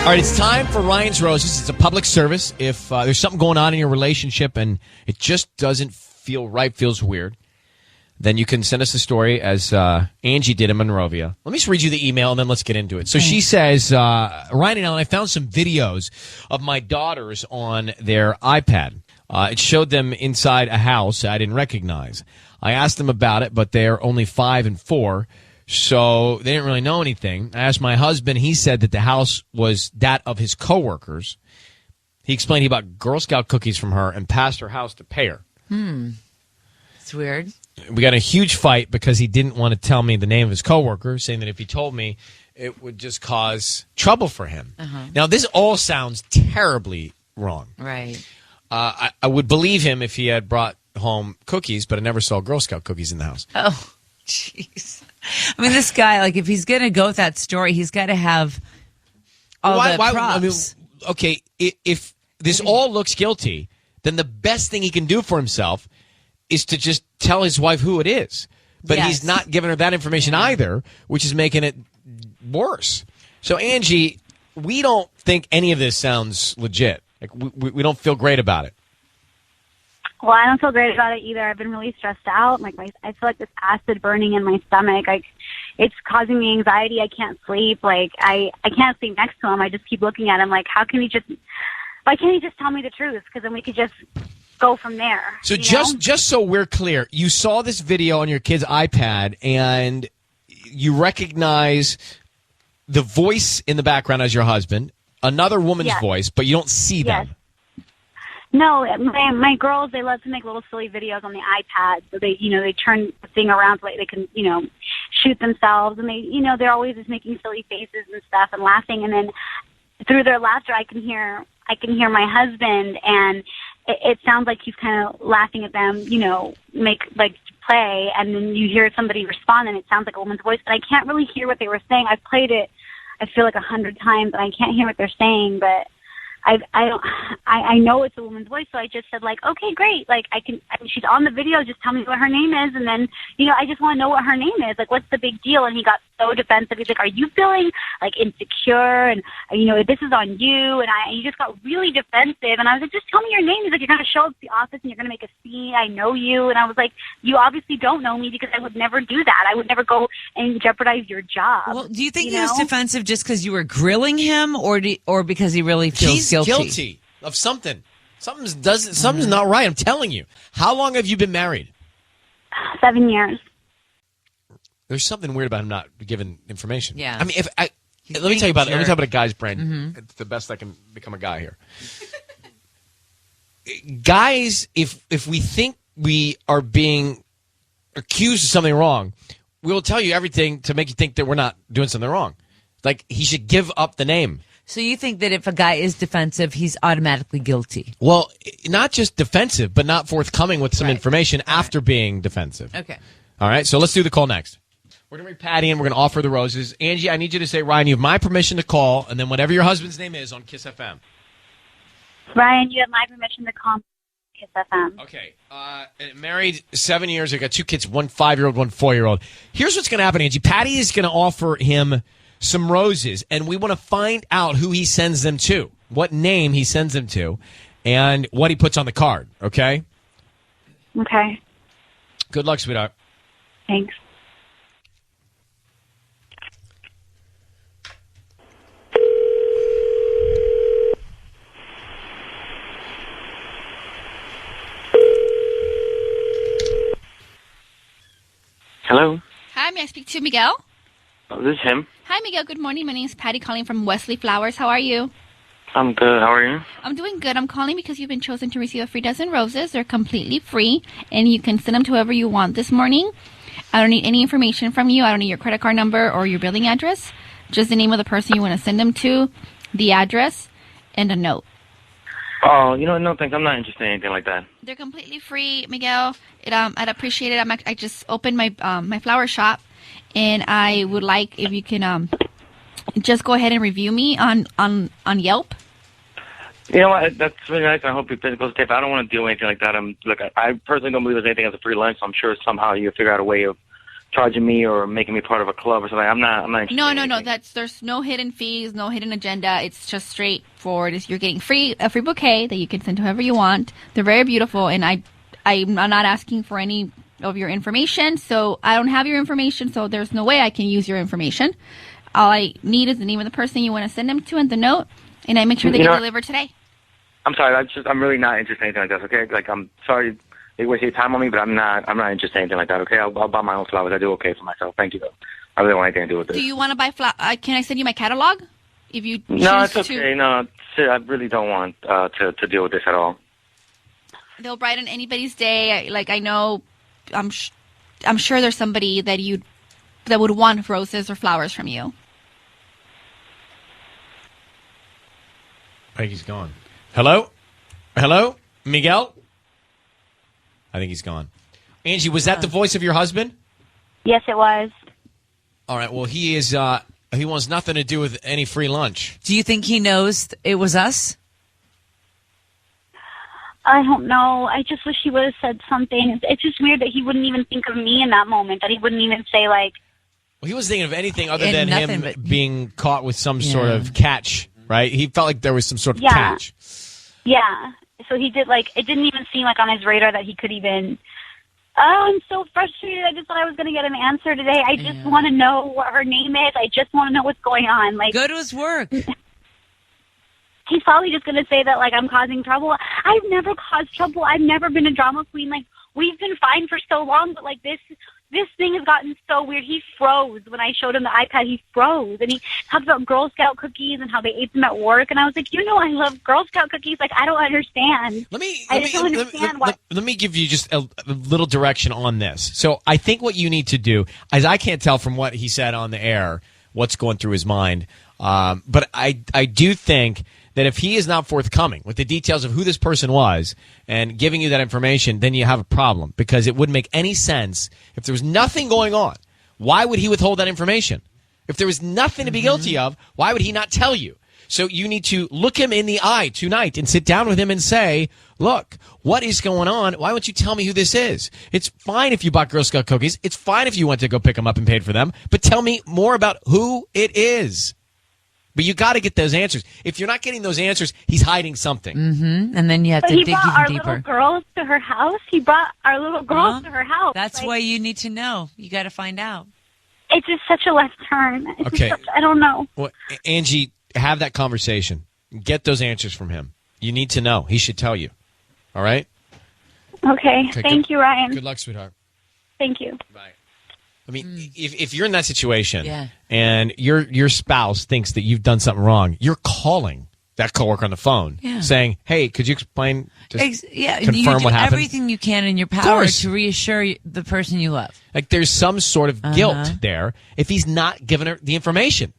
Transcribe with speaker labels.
Speaker 1: All right, it's time for Ryan's Roses. It's a public service. If there's something going on in your relationship and it just doesn't feel right, feels weird, then you can send us a story as Angie did in Monrovia. Let me just read you the email and then let's get into it. So she says, Ryan and Ellen, I found some videos of my daughters on their iPad. It showed them inside a house I didn't recognize. I asked them about it, but they're only 5 and 4. So they didn't really know anything. I asked my husband. He said that the house was that of his coworkers. He explained he bought Girl Scout cookies from her and passed her house to pay her.
Speaker 2: It's weird.
Speaker 1: We got a huge fight because he didn't want to tell me the name of his coworker, saying that if he told me, it would just cause trouble for him. Now, this all sounds terribly wrong.
Speaker 2: Right.
Speaker 1: I would believe him if he had brought home cookies, but I never saw Girl Scout cookies in the house.
Speaker 2: Oh, jeez. I mean, this guy, like, if he's going to go with that story, he's got to have all the props.
Speaker 1: I mean, okay, if this all looks guilty, then the best thing he can do for himself is to just tell his wife who it is. But he's not giving her that information either, which is making it worse. So, Angie, we don't think any of this sounds legit. Like, we don't feel great about it.
Speaker 3: Well, I don't feel great about it either. I've been really stressed out. Like I feel like this acid burning in my stomach. Like it's causing me anxiety. I can't sleep. Like I can't sleep next to him. I just keep looking at him. Like why can't he just tell me the truth? Because then we could just go from there.
Speaker 1: So just so we're clear, you saw this video on your kid's iPad and you recognize the voice in the background as your husband, another woman's voice, but you don't see them.
Speaker 3: No, my girls, they love to make little silly videos on the iPad. So they turn the thing around so they can, shoot themselves. And they're always just making silly faces and stuff and laughing. And then through their laughter, I can hear my husband, and it sounds like he's kind of laughing at them, make like play. And then you hear somebody respond and it sounds like a woman's voice, but I can't really hear what they were saying. I've played it, I feel like 100 times, and I can't hear what they're saying, but I know it's a woman's voice, so I just said, like, okay, great. Like, she's on the video, just tell me what her name is, and then, I just want to know what her name is. Like, what's the big deal? And he got so defensive. He's like, are you feeling, like, insecure? And, this is on you. And he just got really defensive. And I was like, just tell me your name. He's like, you're going to show up at the office and you're going to make a scene. I know you. And I was like, you obviously don't know me because I would never do that. I would never go and jeopardize your job.
Speaker 2: Well, do you think he was defensive just because you were grilling him or because he really feels guilty?
Speaker 1: He's guilty of something. Something's not right. I'm telling you. How long have you been married?
Speaker 3: 7 years.
Speaker 1: There's something weird about him not giving information.
Speaker 2: Yeah.
Speaker 1: I mean, let me tell you about a guy's brain. Mm-hmm. It's the best I can become a guy here. Guys, if we think we are being accused of something wrong, we will tell you everything to make you think that we're not doing something wrong. Like, he should give up the name.
Speaker 2: So you think that if a guy is defensive, he's automatically guilty?
Speaker 1: Well, not just defensive, but not forthcoming with some information after being defensive.
Speaker 2: Okay.
Speaker 1: All right, so let's do the call next. We're going to bring Patty in. We're going to offer the roses. Angie, I need you to say, Ryan, you have my permission to call, and then whatever your husband's name is on Kiss FM.
Speaker 3: Ryan, you have my permission to call Kiss FM.
Speaker 1: Okay. Married 7 years. I got 2 kids, 1 5-year-old, 1 4-year-old. Here's what's going to happen, Angie. Patty is going to offer him some roses, and we want to find out who he sends them to, what name he sends them to, and what he puts on the card, okay?
Speaker 3: Okay.
Speaker 1: Good luck, sweetheart.
Speaker 3: Thanks.
Speaker 4: Hello?
Speaker 5: Hi, may I speak to Miguel?
Speaker 4: Oh, this is him.
Speaker 5: Hi, Miguel. Good morning. My name is Patty calling from Wesley Flowers. How are you?
Speaker 4: I'm good. How are you?
Speaker 5: I'm doing good. I'm calling because you've been chosen to receive a free dozen roses. They're completely free, and you can send them to whoever you want this morning. I don't need any information from you. I don't need your credit card number or your billing address. Just the name of the person you want to send them to, the address, and a note.
Speaker 4: Oh, no thanks. I'm not interested in anything like that.
Speaker 5: They're completely free, Miguel. I'd appreciate it. I just opened my my flower shop, and I would like if you can just go ahead and review me on Yelp.
Speaker 4: You know what? That's really nice. I hope your physical safe. I don't want to do anything like that. I personally don't believe there's anything as a free lunch. So I'm sure somehow you figure out a way of charging me or making me part of a club or something. I'm not interested.
Speaker 5: No,
Speaker 4: in
Speaker 5: no, no.
Speaker 4: anything.
Speaker 5: There's no hidden fees, no hidden agenda. It's just straightforward. You're getting a free bouquet that you can send to whoever you want. They're very beautiful, and I'm not asking for any of your information, so I don't have your information, so there's no way I can use your information. All I need is the name of the person you want to send them to and the note, and I make sure they get delivered today.
Speaker 4: I'm sorry. I'm really not interested in anything like that. Okay, like I'm sorry they waste your time on me, but I'm not interested in anything like that. Okay, I'll buy my own flowers. I do okay for myself. Thank you though. I really don't want anything to do with this.
Speaker 5: Do you want to buy flowers? Can I send you my catalog? If you
Speaker 4: No, it's
Speaker 5: choose
Speaker 4: okay.
Speaker 5: to,
Speaker 4: No, I really don't want to deal with this at all.
Speaker 5: they'll brighten anybody's day. Like I know, I'm sure there's somebody that would want roses or flowers from you.
Speaker 1: I think he's gone. Hello? Hello? Miguel? I think he's gone. Angie, was that the voice of your husband?
Speaker 3: Yes, it was.
Speaker 1: All right. Well, he is. He wants nothing to do with any free lunch.
Speaker 2: Do you think he knows it was us?
Speaker 3: I don't know. I just wish he would have said something. It's just weird that he wouldn't even think of me in that moment, that he wouldn't even say, like...
Speaker 1: Well, he wasn't thinking of anything other
Speaker 2: And
Speaker 1: than
Speaker 2: nothing
Speaker 1: him
Speaker 2: but-
Speaker 1: being caught with some sort of catch, right? He felt like there was some sort of
Speaker 3: Yeah.
Speaker 1: catch.
Speaker 3: Yeah. So he did, like, it didn't even seem like on his radar that he could even... Oh, I'm so frustrated. I just thought I was going to get an answer today. I just want to know what her name is. I just want to know what's going on. Like,
Speaker 2: Go to his work.
Speaker 3: he's probably just going to say that, like, I'm causing trouble. I've never caused trouble. I've never been a drama queen. Like, we've been fine for so long, but, like, this thing has gotten so weird. He froze when I showed him the iPad. He froze, and he talked about Girl Scout cookies and how they ate them at work. And I was like, I love Girl Scout cookies. Like, I don't understand.
Speaker 1: Let me give you just a little direction on this. So I think what you need to do, as I can't tell from what he said on the air, what's going through his mind. But I do think that if he is not forthcoming with the details of who this person was and giving you that information, then you have a problem, because it wouldn't make any sense if there was nothing going on. Why would he withhold that information? If there was nothing to be guilty of, why would he not tell you? So you need to look him in the eye tonight and sit down with him and say, look, what is going on? Why won't you tell me who this is? It's fine if you bought Girl Scout cookies. It's fine if you went to go pick them up and paid for them. But tell me more about who it is. But you got to get those answers. If you're not getting those answers, he's hiding something.
Speaker 2: Mm-hmm. And then you have
Speaker 3: But
Speaker 2: to
Speaker 3: he
Speaker 2: dig
Speaker 3: brought
Speaker 2: even
Speaker 3: our
Speaker 2: deeper.
Speaker 3: little girls to her house. He brought our little girls to her house.
Speaker 2: That's
Speaker 3: Like,
Speaker 2: why you need to know. You got to find out.
Speaker 3: It's just such a left turn. It's
Speaker 1: Okay.
Speaker 3: just I don't know.
Speaker 1: Well, Angie, have that conversation. Get those answers from him. You need to know. He should tell you. All right?
Speaker 3: Okay. Thank you, Ryan.
Speaker 1: Good luck, sweetheart.
Speaker 3: Thank you.
Speaker 1: Bye. I mean, if you're in that situation
Speaker 2: Yeah.
Speaker 1: and your spouse thinks that you've done something wrong, you're calling that coworker on the phone saying, hey, could you explain, just
Speaker 2: and you
Speaker 1: confirm
Speaker 2: do
Speaker 1: what happened?
Speaker 2: everything you can in your power
Speaker 1: course.
Speaker 2: to reassure the person you love.
Speaker 1: Like there's some sort of guilt there if he's not giving her the information.